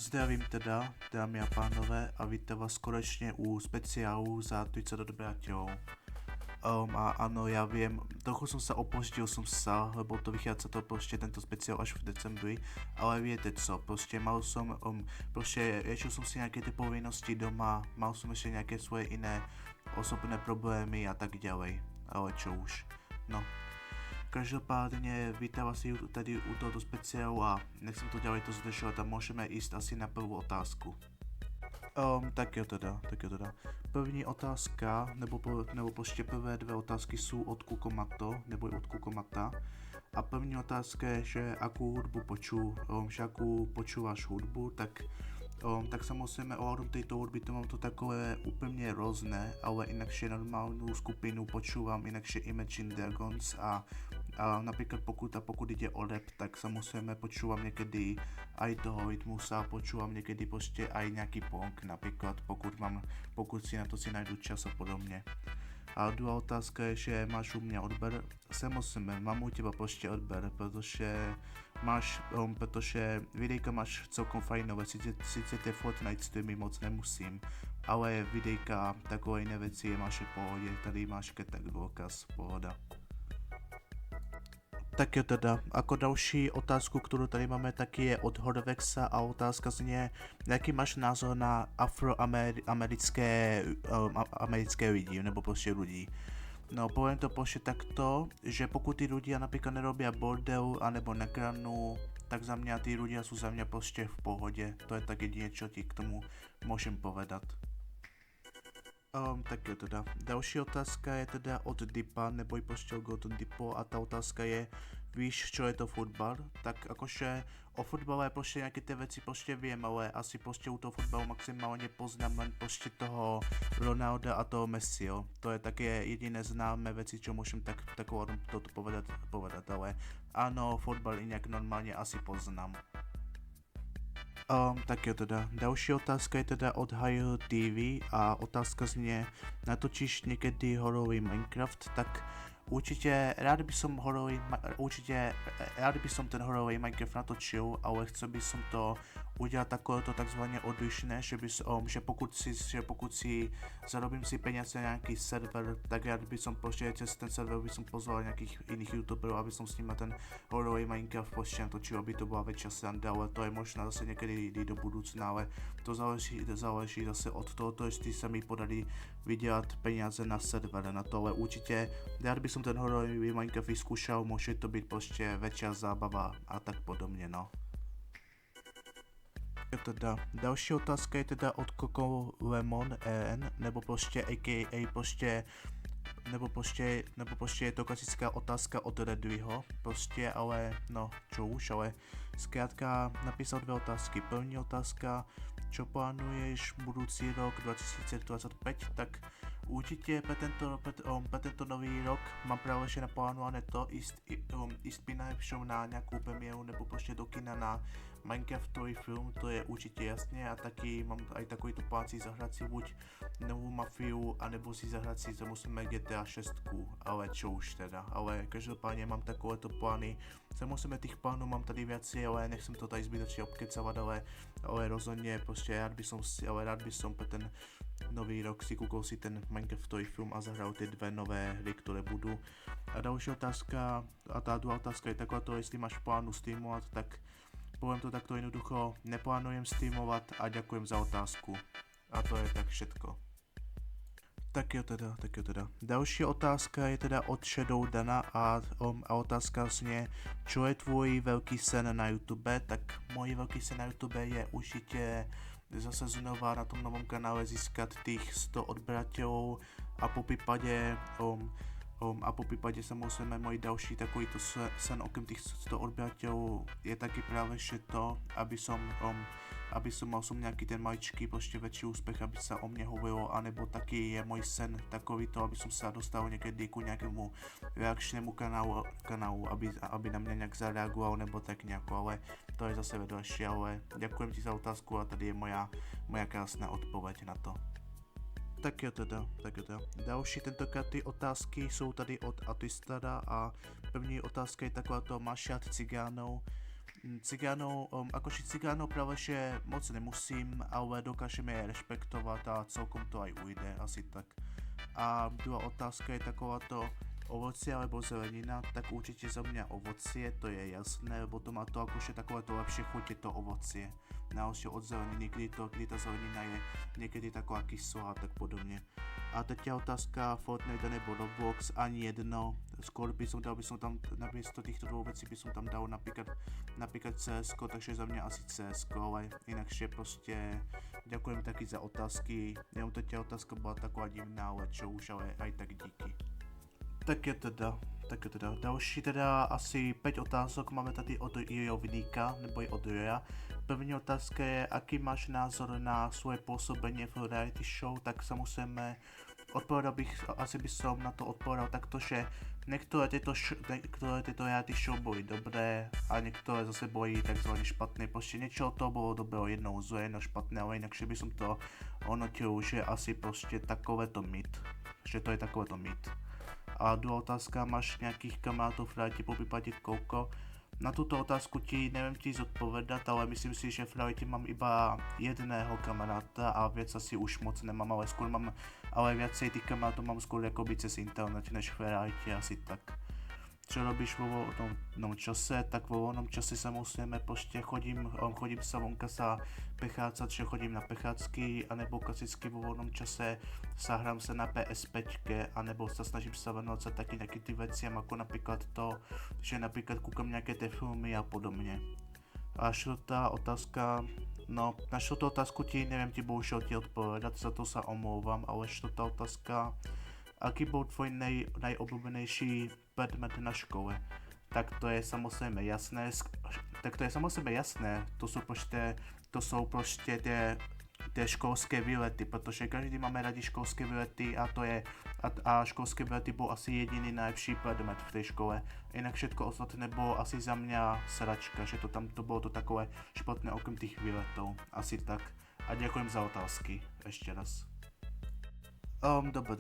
Zdravím teda, dámy a pánové, a vítám vás konečně u speciálu za 30 odbraťov. A ano, já vím, trochu jsem se opozdil lebo to vychádza to prostě tento speciál až v decembri, ale viete co, prostě mal som, prostě riešil som si nějaké ty povinnosti doma, mal som ešte nějaké svoje iné osobné problémy a tak ďalej, ale čo už, no. Každopádne vítam vás tady u tohoto speciálu a nechcem to ďalej to zdržovať a môžeme ísť asi na prvú otázku. Tak jo teda. První otázka, nebo prostě prvé dvě otázky jsou od Kukomato, nebo od Kukomata. A první otázka je, že akú hudbu počúvaš hudbu, tak samozrejme ohľadom tejto hudby to mám to takové úplne rôzne, ale inakšie normálnu skupinu počúvam inakšie Imagine Dragons a napríklad pokud ide o rap, tak samozrejme počúvam niekedy aj toho Rytmusa, počúvam niekedy prostě aj nejaký punk, napríklad pokud si na to najdu čas a podobne. A druhá otázka je, že máš u mě odber. Samozřejmě, mám u těba prostě odber, protože videjka máš celkom fajnové, sice ty Fortnite streamy moc nemusím, ale videjka takové jiné věci máš v pohodě, tady máš tak dôkaz, pohoda. Tak jo teda, ako další otázku, kterou tady máme, taky je od Horvexa a otázka znie, jaký máš názor na afroamerické lidi, nebo prostě ľudí. No, poviem to prostě takto, že pokud ty ľudia napríklad nerobia bordel anebo nekradnú, tak za mňa ty ľudia sú za mňa prostě v pohodě. To je tak jediné, čo ti k tomu môžem povedať. Tak jo teda. Další otázka je teda od Dipa, neboj prostě Golden Dipo, a ta otázka je, víš, čo je to fotbal? Tak akože o fotbale prostě nějaké ty věci prostě vím, ale asi prostě u toho fotbalu maximálně poznám len prostě toho Ronalda a toho Messiho. To je také jediné známé věci, čo môžem takovou toto povedať, ale ano, fotbal inak normálně asi poznám. Tak jo teda, další otázka je teda od Higher TV a otázka znie, natočíš někdy hororový Minecraft, tak určitě rád by som ten hororový Minecraft natočil, ale chcel by som to udělat takovéto takzvaně odlišné, že pokud si zarobím si peniaze na nějaký server, tak rád by som prostě cez ten server by som pozval nějakých jiných youtuberů, aby som s nimi ten hororový Minecraft prostě natočil, aby to byla väčšia sranda, ale to je možná zase někdy do budoucna, ale to záleží zase od toho, jestli se mi podarí vydělat peniaze na server, na to, ale určitě rád by som ten hororový Minecraft vyskúšal, môže to byť prostě väčšia zábava a tak podobně, no. Teda, další otázka je teda od Coco Lemon EN, nebo prostě aka prostě je to klasická otázka od Redwyho, prostě, ale no, čo už, ale zkrátka napísal dvě otázky. První otázka, čo plánuješ budúci rok 2025, tak určitě pre tento nový rok mám právě že naplánované to ísť najlepšou na nějakou premiéru nebo prostě do kina na Minecraftový film, to je určitě jasně, a taky mám aj takovýto plán si zahrať si buď novou Mafiu, anebo si zahrať si samozrejme GTA 6, ale čo už teda, ale každopádně mám takovéto plány, samozrejme tých plánů mám tady viacej, ale nechcem to tady zbytočne obkecavať, ale rozhodně prostě rád by som pre ten nový rok si kúkol si ten Minecraftový film a zahral ty dve nové hry, ktoré budú. A další otázka, a tá druhá otázka je takováto, jestli máš plánu streamovat, tak poviem to takto jednoducho, neplánujem streamovat a ďakujem za otázku. A to je tak všetko. Tak jo teda. Další otázka je teda od Shadow Dana a otázka znie, čo je tvůj velký sen na YouTube? Tak můj velký sen na YouTube je určitě zase znova na tom novom kanále získat tých 100 odberateľov a po prípade samozrejme môj další takovýto sen okrem tých 100 odberateľov je taky práve že to, aby som mal nejaký ten maličký prostě väčší úspech, aby sa o mne hovorilo, anebo taky je môj sen takovýto, aby som sa dostal niekedy ku nejakému reakčnému kanálu, aby na mňa nejak zareagoval, nebo tak nejako, ale to je zase vedľajšie, ale ďakujem ti za otázku a tady je moja krásná odpoveď na to. Tak jo teda. Další tentokrát ty otázky jsou tady od Atistada a první otázka je takováto, máš rád cigánov? cigánov práve že moc nemusím, ale dokážeme je rešpektovať a celkom to aj ujde, asi tak. A druhá otázka je takováto ovocie alebo zelenina, tak určite za mňa ovocie, to je jasné, lebo to má to akože takovéto lepšie chuť je to ovocie. Na rozdiel od zeleniny, kdy tá zelenina je niekedy taková kyslá a tak podobne. A teď je otázka Fortnite nebo Roblox, ani jedno. Skôr by som tam namiesto týchto dvou vecí by som tam dal napríklad CSko, takže za mňa asi CSko, ale inakšie proste ďakujem taky za otázky. Neviem, tá otázka bola taková divná, ale čo už, ale aj tak díky. Tak je teda. Další teda asi 5 otázok máme tady od Jiřího Viníka, nebo i od Joja. První otázka je, aký máš názor na svoje pôsobenie v reality show, tak samozrejme asi by som na to odpovedal takto, že niektoré tieto reality show boli dobré a niektoré zase boli takzvané špatné, proste niečo od toho bolo dobrého, jednou zlé, jedno špatné, ale inakšie by som to onotil, že asi proste takovéto myt, že to je takovéto myt. A druhá otázka, máš nejakých kamarátov v realite, po prípade koľko? Na túto otázku neviem ti zodpovedať, ale myslím si, že v realite mám iba jedného kamaráta a viac asi už moc nemám, ale viacej tých kamarátov mám skôr akoby cez internet než v realite, asi tak. Čo robíš vo voľnom čase, tak vo voľnom čase samozrejme proste chodím sa vonka sa prechádzať, že chodím na prechádzky, anebo klasicky vo voľnom čase sa hrám sa na PS5, anebo sa snažím sa venovať sa taký nejaký tým veciam, ako napríklad to, že napríklad kúkam nejaké tie filmy a podobne. A štvrtá otázka, no na štvrtú otázku neviem ti bohužiaľ odpovedať, za to sa omlouvam, ale štvrtá otázka, aký bol tvoj najobľúbenejší predmet na škole? Tak to je samozrejme jasné. To sú proste tie školské výlety, pretože každý máme radi školské výlety a školské výlety bol asi jediný najlepší predmet v tej škole. Inak všetko ostatné bolo asi za mňa sračka, že to bolo to takové špatné okrem tých výletov. Asi tak. A ďakujem za otázky ešte raz. Dobre.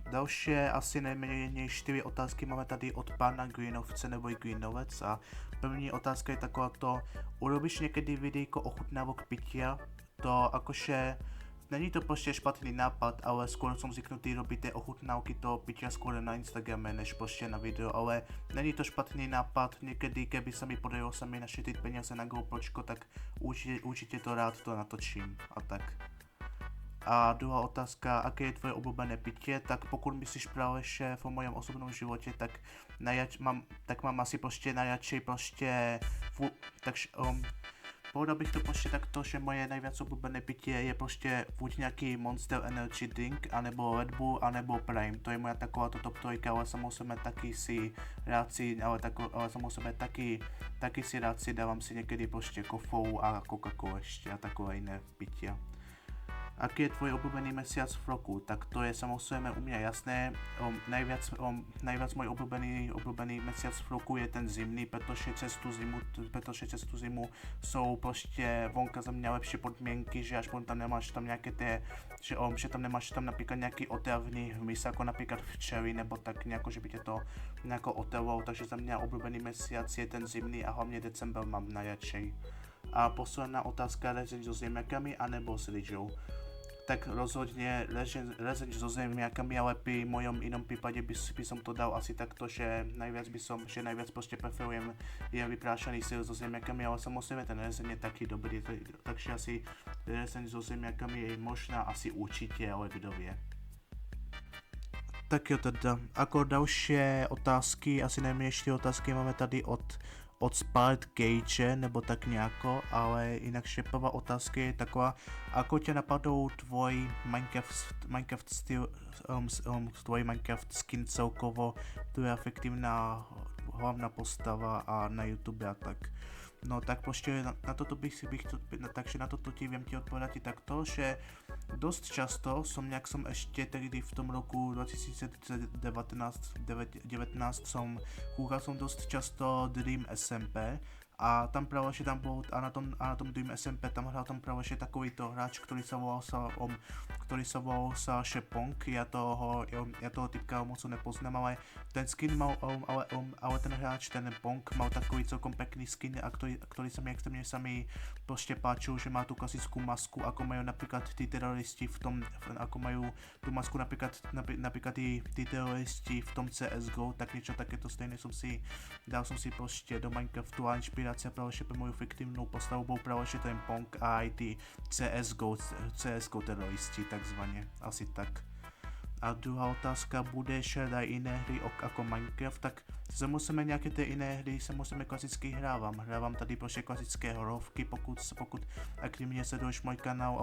Ďalšie asi najmenej 4 otázky máme tady od pána Greenovce nebo i Greenovec a první otázka je takováto, urobíš niekedy videjko ochutnávok pitia? To akože, není to proste špatný nápad, ale skôr som zvyknutý robiť tie ochutnávky toho pitia skôr na Instagrame než proste na video, ale není to špatný nápad, niekedy keby sa mi podarilo našetiť peniaze na GoPročko, tak určite to rád to natočím a tak. A druhá otázka, aké je tvoje obľúbené pitie, tak pokud myslíš práve že v mojom osobnom živote, tak mám asi proste najradšej povedal bych to proste takto, že moje najviac obľúbené pitie je proste buď nejaký Monster Energy drink, anebo Red Bull, anebo Prime, to je moja takováto top 3, ale samozrejme taký si rád si dávam si niekedy proste kofou a Coca-Cola ešte a takové iné pitia. Aký je tvoj obľúbený mesiac v roku? Tak to je samozrejme u mňa jasné. Najviac môj obľúbený mesiac v roku je ten zimný, pretože cez tú zimu sú proste vonka za mňa lepšie podmienky, že aspoň tam nemáš tam nejaké že tam nemáš tam napríklad nejaký otravný hmyz, ako napríklad včely, nebo tak nejako, že by ťa to nejako otravovalo, takže za mňa obľúbený mesiac je ten zimný a hlavne december mám najradšej. A posledná otázka, rezeň so zemiakami anebo s rýžou? Tak rozhodne rezeň so zemiakami, ale pri mojom inom prípade by som to dal asi takto, že najviac proste preferujem vyprášaný syr so zemiakami, ale samozrejme ten rezeň je taký dobrý, takže asi rezeň so zemiakami je možná asi určite, ale kto vie. Tak jo teda, ako ďalšie otázky, asi najmenej 4 otázky máme tady od Spart Gage, nebo tak nejako, ale inakšie prvá otázka je taková, ako ťa napadol tvoj Minecraft skin celkovo, tvoja efektívna hlavná postava a na YouTube a tak. No tak proste takže na toto ti viem ti odpovedať takto, že dosť často som ešte tedy v tom roku 2019 kúkal som dosť často Dream SMP A tam právě, že tam byl, a na tom Dream SMP tam hrál tam právě, že takovýto hráč, který se volal Shepong, já toho typka moc nepoznám, ale ten skin mal, ale ten hráč, ten Pong, mal takový celkom pekný skin, a který se mi extrémně sami prostě páčil, že má tu klasickou masku, ako mají například ty teroristi v tom, ako mají tu masku například ty teroristi v tom CSGO, tak něco takéto stejné dal som si prostě do Minecraftu a inspirace právě pro moju fiktivnou postavu byl právě ten Pong a i ty CSGO teroristi takzvaně, asi tak. A druhá otázka, budeš hrát jiné hry jako Minecraft, tak musíme nějaké ty jiné hry, klasicky hrávám tady prostě klasické horovky, pokud aktivně sleduješ můj kanál,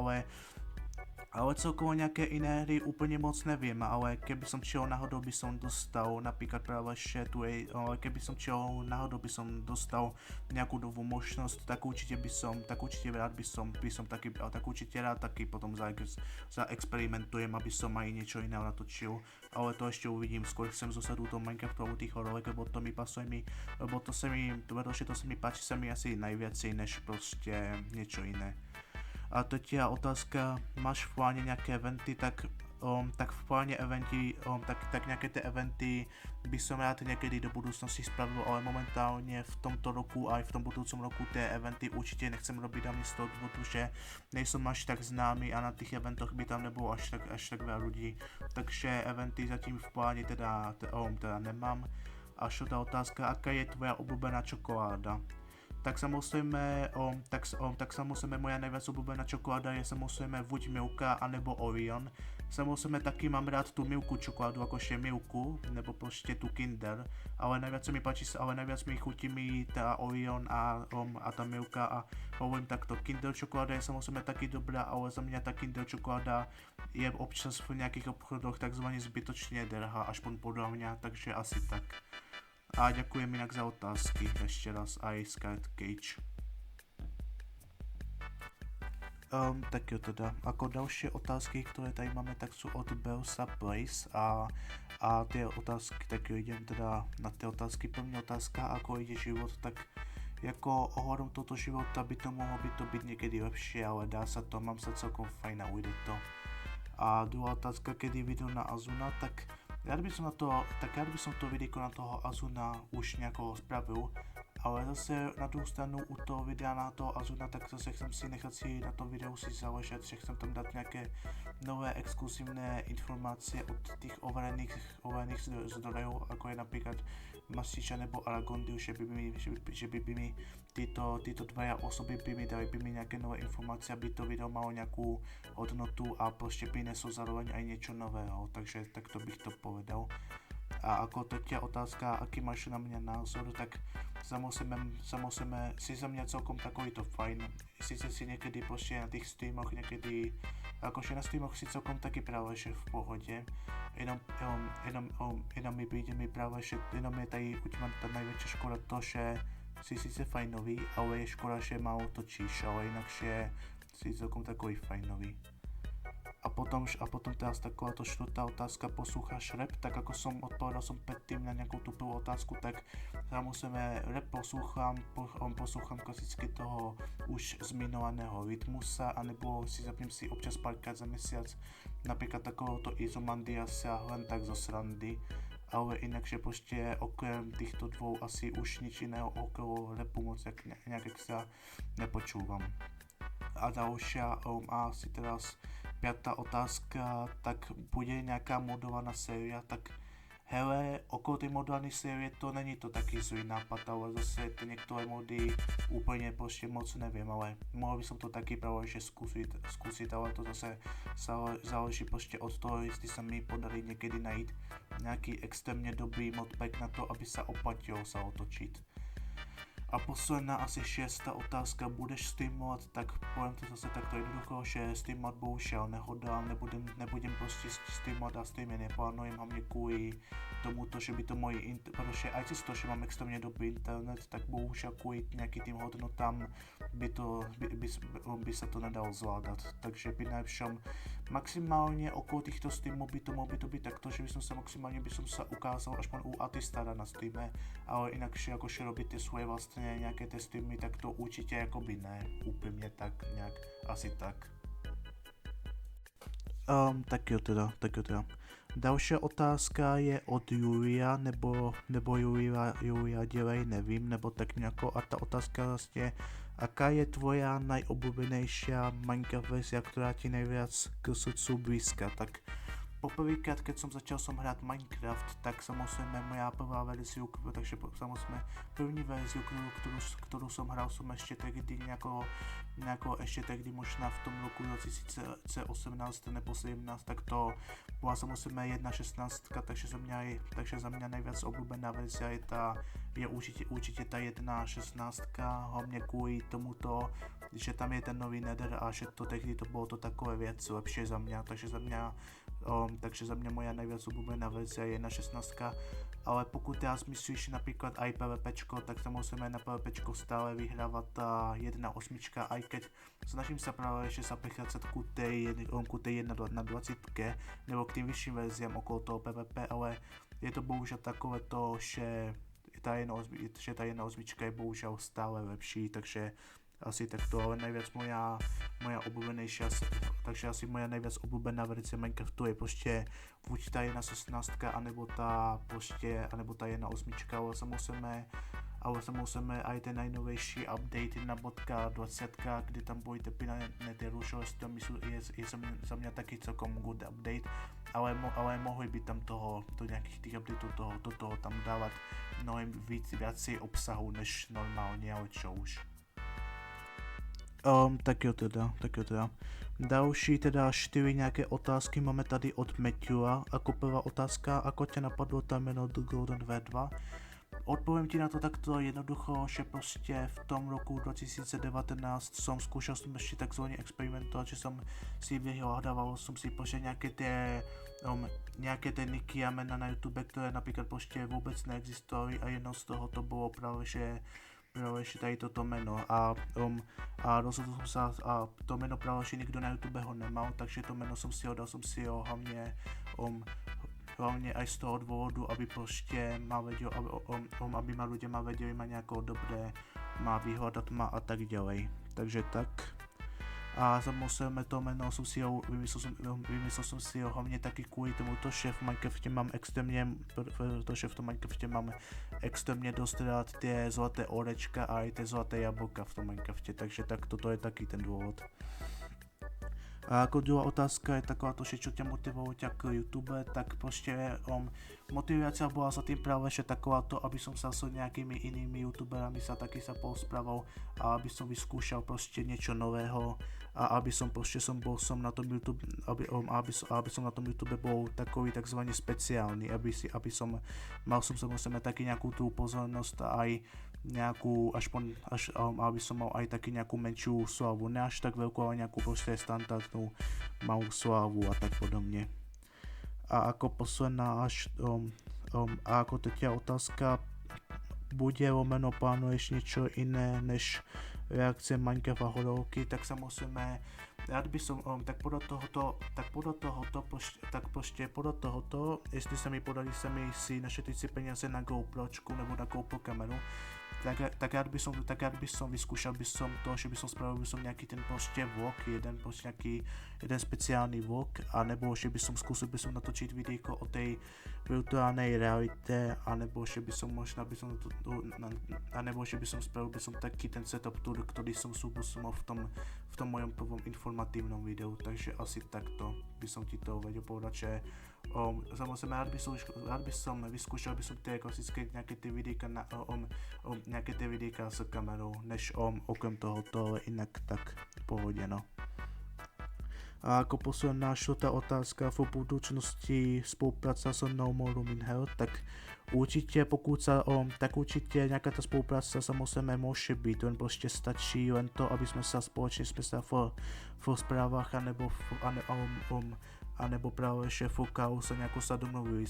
ale celkovo nějaké jiné hry úplně moc nevím, ale keby som čiel náhodou by som dostal, napríklad práve ale keby som čiel náhodou by som dostal nejakú novú možnosť, tak určite rád taky potom zaexperimentujem, aby som aj niečo iné natočil, ale to ešte uvidím, skôr chcem zosadu do Minecraftu alebo tých horovek, lebo to sa mi páči sa mi asi najviacej než prostě niečo iné. A teď je otázka, máš v pláne nejaké eventy, tak v pláne eventy, tak nejaké tie eventy by som rád niekedy do budúcnosti spravil, ale momentálne v tomto roku a aj v tom budúcom roku tie eventy určite nechcem robiť hlavne z toho dôvodu, že nejsem až tak známy a na tých eventoch by tam nebolo až tak veľa ľudí, takže eventy zatím v pláne teda nemám. A šutá otázka, aká je tvoja obľúbená čokoláda? Tak samozřejmě moja nejvíc obľúbená čokoláda je samozřejmě buď Milka anebo Orion. Samozřejmě taky mám rád tu Milku čokoládu, jakože Milku, nebo prostě tu Kinder, ale nejvíc mi chutí mi ta Orion a ta Milka a hovorím takto, Kinder čokoláda je samozřejmě taky dobrá, ale za mě ta Kinder čokoláda je občas v nějakých obchodoch takzvaně zbytočně drahá, aspoň podle mě, takže asi tak. A ďakujem inak za otázky ešte raz aj Scarlet Cage. Tak jo teda, ako další otázky, které tady máme, tak jsou od Belsa Place a ty otázky, tak jo, idem teda na ty otázky. První otázka, ako ide život, tak jako ohledom tohoto života by to mohlo být někdy lepší, ale dá se to, mám se celkom fajn a ujde to. A druhá otázka, kedy vyjdu na Azuna, tak rád by som to videjko na toho Azuna už nejako spravil, ale zase na druhou stranu u toho videa na toho Azuna, tak zase chcem si nechat na tom videu si záležet, že chcem tam dát nějaké nové exkluzivné informace od těch overených zdrojů, jako je například Masiča nebo Aragondil, že by mi tyto dvaja osoby by mi dali nějaké nové informace, aby to video malo nějakou hodnotu a prostě prineslo zároveň aj niečo nového, takže takto bych to povedal. A ako teď je otázka, aký máš na mě názor, tak samozřejmě si za mě celkom takový to fajn. Sice si někdy prostě na těch streamoch jakože na streamoch si celkom taky právě že v pohodě, jenom mi právě, že jenom je tady ta největší škoda to, že si sice fajnový, ale je škoda, že málo točíš, ale jinak je si celkom takový fajnový. A potom teraz takováto štvrtá otázka, poslucháš rap, tak ako som odpovedal predtým na nejakú tú prvú otázku, tak samozrejme rap poslúcham klasicky toho už zmiňovaného Rytmusa, anebo si zapnem si občas párkrát za mesiac napríklad takovéhoto Izomandiasa len tak zo srandy, ale inakže prostě okrem týchto dvou asi už nič iného okolo rapu moc nejak extra nepočúvam. A dalšia, asi teraz pátá otázka, tak bude nějaká modovaná séria, tak hele, okolo tej modované série to není to taký zlý nápad, ale zase ty některé mody úplně prostě moc nevím, ale mohl by som to taky právě že zkusit, ale to zase záleží prostě od toho, jestli se mi podarí někdy najít nějaký extrémně dobrý modpack na to, aby se oplatilo sa otočit. A posledná asi šestá otázka, budeš streamovat, tak poviem to zase takto jednoducho, že streamovat bohužel nehodlám, nebudem prostě streamovat a streamy neplánujem hlavně kvůli tomuto, že by to protože aj cez to, že mám extrémně dobrý internet, tak bohužel kvůli nějaký tým hodnotám by se to nedalo zvládat, takže by najlepšom maximálně okolo týchto streamů by to mohlo být takto, že by som sa ukázal aspoň u Atistada na streame, ale inakže jakože robit ty svoje vlastné nějaké ty streamy, tak to určitě jakoby ne, úplně tak nějak, asi tak. Tak jo teda. Další otázka je od Julia, nebo Julia dělej, nevím, nebo tak nějako, a ta otázka vlastně, aká je tvoja najoblíbenější Minecraft verzia, která ti nejvíc k srdcu blízka, tak poprvýkrát, keď som začal hrát Minecraft, tak samozřejmě moja prvá verziu, takže samozřejmě první verziu, kterou som hral, som ještě tehdy nejako ještě tehdy možná v tom roku 2018 nebo 17, tak to byla samozřejmě 1.16, takže za mě nejvíc oblíbená verzia je určitě ta 1.16, hlavně kvůli tomuto, že tam je ten nový nether a že to tehdy to bylo to takové věc lepší za mě, takže za mě moja nejvíc oblíbená verzia je 1.16, ale pokud teraz myslíš například i PvPčko, tak samozřejmě na PvPčko stále vyhrává ta 1.8, i keď snažím se právě ještě zaprachat ku tej 1.20, nebo k tým vyšším verziám okolo toho PvP, ale je to bohužel takové to, že ta 1.8 je bohužel stále lepší, takže asi takto, ale nejvíc moja oblíbenější, takže asi moja nejvíc oblíbená verze Minecraftu je prostě buď ta 1.16, anebo ta 1.8, ale samozřejmě i ten nejnovější update na .20, kdy tam byly typy na neteru, že to myslím, je za mě taky celkom good update, ale mohli by tam do nějakých těch updateů toho tam dávat mnohem víc obsahu než normálně, ale čo už. Tak jo teda. Další teda 4 nějaké otázky máme tady od Matthewa. Ako prvá otázka, ako tě napadlo tam jméno The Golden V2? Odpovím ti na to takto jednoducho, že prostě v tom roku 2019 zkoušel jsem ještě takzvaně experimentovat, že jsem si vyhledával jsem si prostě nějaké ty niky a jména na YouTube, které například prostě vůbec neexistovaly a jedno z toho to bylo právě, že tady toto jméno a rozhodl jsem se a to jméno právě, že nikdo na YouTube ho nemal, takže to jméno dal jsem si ho hlavně aj z toho důvodu, aby prostě aby ma ľudia vedeli ma nějakou dobré, má vyhledat ma a tak ďalej. Takže tak. A samozřejmě to jméno vymyslel jsem si ho hlavně taky kvůli tomuto, že v Minecraftě mám extrémně dost rád ty zlaté orečka a i ty zlaté jablka v tom Minecraftě, takže tak toto je taky ten důvod. A jako druhá otázka je taková to, že čo tě motivovalo k YouTube, tak prostě motivace byla za tým právě, že taková to, aby som sa s nějakými jinými youtuberami sa taky sa porozprával a aby som vyskúšal prostě něco nového a aby som prostě som na tom YouTube, aby som na tom YouTube bol takový takzvaně speciální, aby som mal samozřejmě taky nějakou tu pozornost a aj nějakou, aby som mal aj taky nějakou menšiu slavu, ne až tak velkou, ale nějakou prostě standardnou malou slavu a tak podobně. A jako posledná a jako teď je otázka, bude lomeno plánuješ něco jiné než reakce Minecraft a hororovky, tak samozřejmě rád by som, tak podle tohoto, jestli se mi podarí si našetřit si peníze na GoPročku nebo na GoPro kameru, tak rád by som vyskúšal by som to, že by som spravil nějaký ten prostě vlog, jeden speciální vlog, anebo že by som skúsil natočiť videjko o tej virtuálnej realite, anebo že by som spravil taký ten setup tour, ktorý som súbosoval v tom mojom prvom informatívnom videu, takže asi takto by som ti to vedel povedať, že samozřejmě rád by som vyskúšal ty klasické nějaké ty videjka s kamerou, než okrem tohoto, ale jinak tak v pohodě, no. A jako posledná čtvrtá otázka, v budoucnosti spolupráce s No More Lumin Hell, tak určitě určitě nějaká ta spolupráce samozřejmě může být, jen prostě stačí jen to, aby jsme se společně v zprávách anebo právě že v se nějako sa domluvili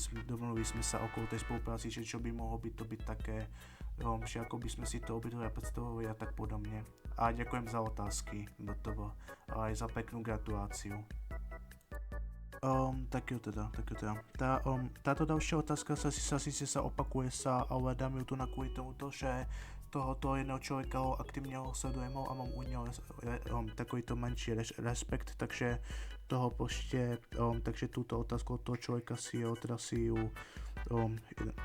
jsme se okolo té spolupráci, že čo by mohlo být to být také, že jako by jsme si to obidve představovali a tak podobně. A děkujem za otázky do toho a i za peknou gratulaci. Tak jo teda. Táto další otázka sice opakuje, ale dám ju tu na kvůli tomuto, že tohoto jednoho člověka ho aktivně sledujem a mám u něho takový to menší respekt, takže toho prostě, takže tuto otázku od toho člověka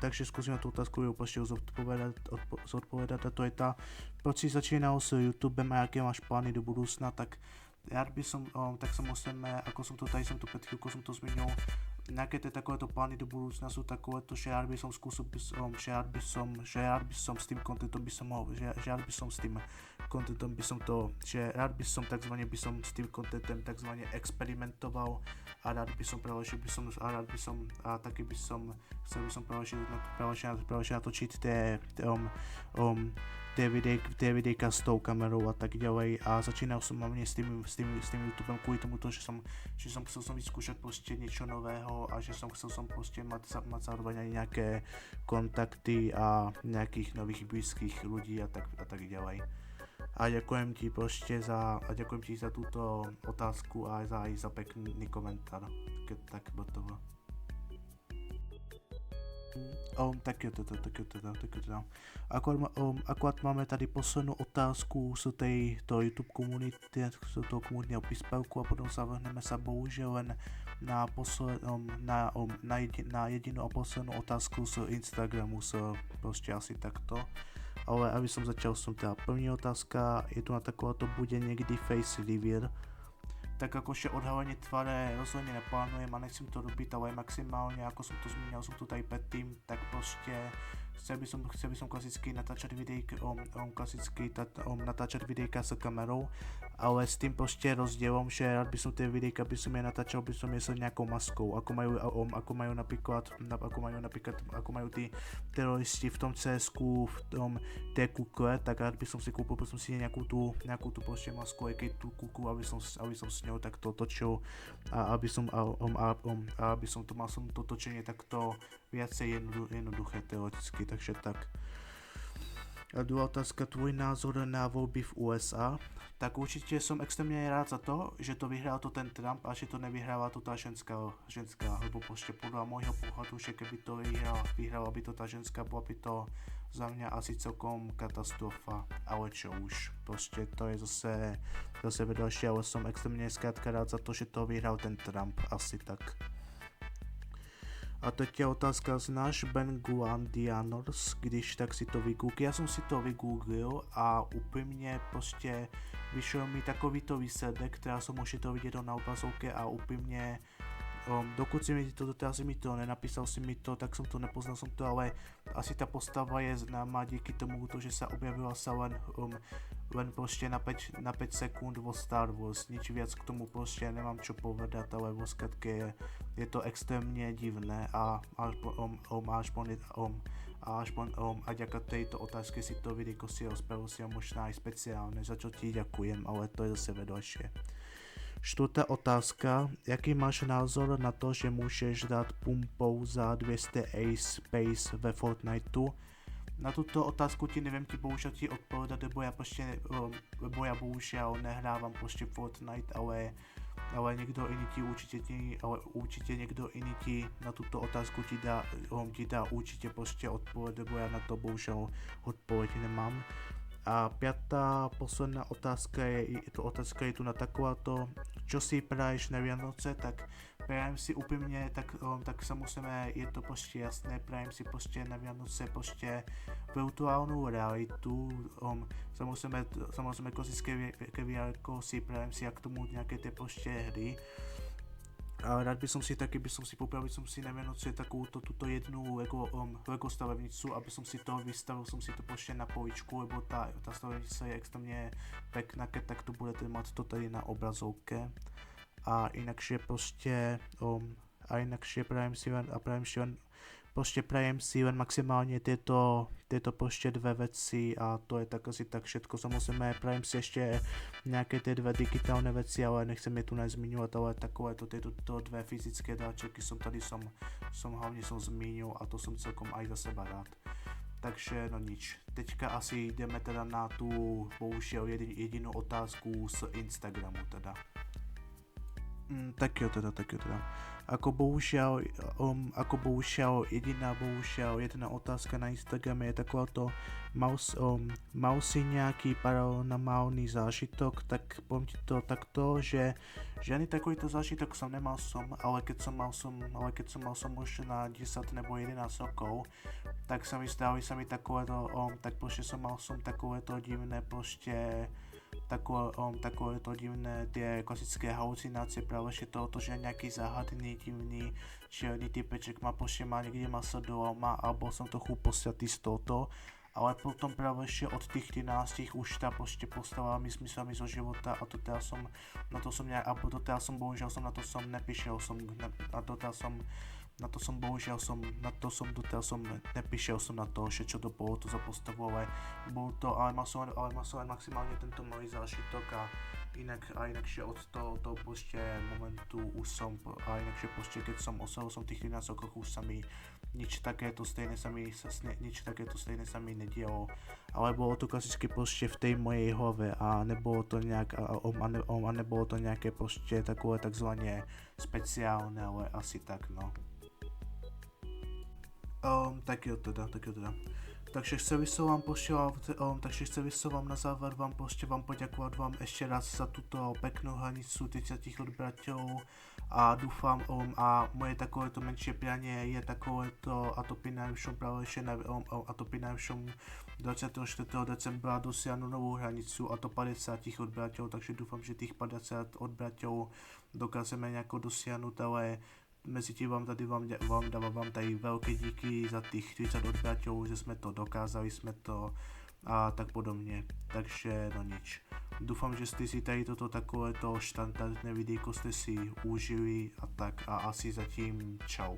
takže zkusím na tu otázku prostě zodpovědat a to je ta, proč si začínal s YouTubem a jaké máš plány do budoucna, tak rád by som, tak samozrejme, ako som to pred chvíľkou som to zmínil, nejaké tie takéto plány do budúcna sú takéto, že rád by som skúsil, že rád by som s tým kontentom by som mohol, že rád by som s tým kontentom by som to, že rád by som takzvané by som s tým kontentem takzvané experimentoval a rád by som preložil by som a rád by som a taky by som chcel by som preložiť natočiť tie videjka s tou kamerou a tak ďalej a začínal som hlavne s tým YouTubem kvôli tomu, že som chcel vyskúšať proste niečo nového a že som chcel proste mať zároveň aj nejaké kontakty a nejakých nových blízkych ľudí a tak ďalej. A ďakujem ti za túto otázku a aj za pekný komentár. Tak gotovo. Tak jo. Akorát máme tady poslednú otázku z tejto YouTube komunity, z toho komunitného príspevku a potom sa vrhneme bohužiaľ len na jedinú a poslednú otázku z Instagramu, proste asi takto. Ale aby som začal, teda první otázka, je tu na takováto, bude niekdy face reveal. Tak akože odhalenie tváre rozhodne neplánujem a nechcem to robiť, ale maximálne, ako som to zmínil, som tu tady predtým, tak proste chcel by som klasicky natáčať videjka s kamerou, ale s tým proste rozdielom, že rád by som tie videjka, by som je natáčal, by som je s nejakou maskou, ako majú tí teroristi v tom CS-ku, v tom té kukle, tak rád by som si kúpil, nejakú tú proste masku, aj keď tú kuklu, aby som s ňou takto točil a aby som to mal to točenie takto viacej jednoduché teoreticky, takže tak. A druhá otázka, tvoj názor na voľby v USA? Tak určite som extrémne rád za to, že to vyhral to ten Trump a že to nevyhráva to tá ženská, lebo proste podľa môjho pohľadu, že keby to vyhrala by to tá ženská, bola by to za mňa asi celkom katastrofa, ale čo už, proste to je zase vedľajšie, ale som extrémne skrátka rád za to, že to vyhral ten Trump, asi tak. A teď je otázka, znáš Ben Guandianors, když tak si to vygooglil. Ja som si to vygooglil a úprimne proste vyšiel mi takovýto výsledek, teda som môžete to vidieť na obrazovke a úprimne dokud si mi to nenapísal si mi to, tak som to nepoznal som to, ale asi tá postava je známa díky tomu, že sa objavila sa len proste na 5 sekúnd vo Star Wars, nič viac k tomu proste nemám čo povedať, ale vo skratke je to extrémne divné a ďaká tejto otázke si to videjko si rozpravil si a možná aj speciálne, za čo ti ďakujem, ale to je zase vedľajšie. Štvrtá otázka, jaký máš názor na to, že môžeš dát pumpou za 200 Ace Space ve Fortniteu? Na túto otázku neviem ti bohužiaľ odpovedať, lebo ja bohužiaľ nehrávám proste Fortnite, ale niekto iný určite niekto iný ti na túto otázku ti dá určite proste odpoveď, lebo ja na to bohužiaľ odpoveď nemám. A piatá posledná otázka je tu na takováto, čo si praješ na Vianoce, tak prajem si úprimne, tak samozrejme je to proste jasné, prajem si proste na Vianoce proste virtuálnu realitu, samozrejme klasické VR-ko si prajem si a k tomu nejaké tie proste hry. A rád by som si popravil na Vianoce takúto túto jednu Lego stavebnicu, aby som si to vystavil, som si to pošte na poličku, lebo tá stavebnica je extrémne pekná, keď takto budete mať to tady na obrazovke. A inakšie proste, prajem si len maximálne tieto proste dve veci a to je tak asi tak všetko. Samozrejme prajem si ešte nejaké tie dve digitálne veci, ale nechcem je tu nezmiňovať, ale takové tieto dve fyzické dáčeky som hlavne zmínil a to som celkom aj za seba rád. Takže no nič, teďka asi ideme teda na tú bohužiaľ jedinú otázku z Instagramu teda. Tak jo teda. Ako bohužel, jedna otázka na Instagrame je taková to, mal si nějaký paranormální zážitok, tak poviem ti to takto, že žiadny takovýto zážitok som nemal ale keď som mal možná 10 nebo 11 rokov, tak stali sa mi takovéto, tak proste som mal takovéto divné takovéto divné tie klasické halucinácie, práve že tohoto, že nejaký záhadný, divný, čierny typeček má niekde sadu alebo som trochu posratý z tohoto, ale potom práve že od tých 13 už tá postala mi smyslami zo života a doteraz som bohužiaľ neprišiel neprišiel som na to, že čo to bolo to za postavu, ale mal som len maximálne tento malý zážitok a inakšie od toho momentu už som, a inakšie keď som oslavil som tých 13 rokoch, už sa mi nič takéto stejné sa mi nedialo, ale bolo to klasicky v tej mojej hlave a nebolo to nebolo to nejaké takové takzvané speciálne, ale asi tak no. Tak jo teda. Takže chcel by som vám na záver vám poďakovať vám ešte raz za túto peknú hranicu 30 odberateľov a dúfam a moje takovéto menšie prianie je takovéto a to pri najvyššom 24. decembra dosiahnu novú hranicu a to 50 odberateľov, takže dúfam, že tých 50 odberateľov dokážeme nejako dosiahnuť, ale mezi tím vám dávam tady veľké díky za tých 30 odberateľov, že sme to dokázali, a tak podobne, takže no nič. Dúfam, že ste si tady toto takovéto štandardné videjko ste si užili a tak a asi zatím čau.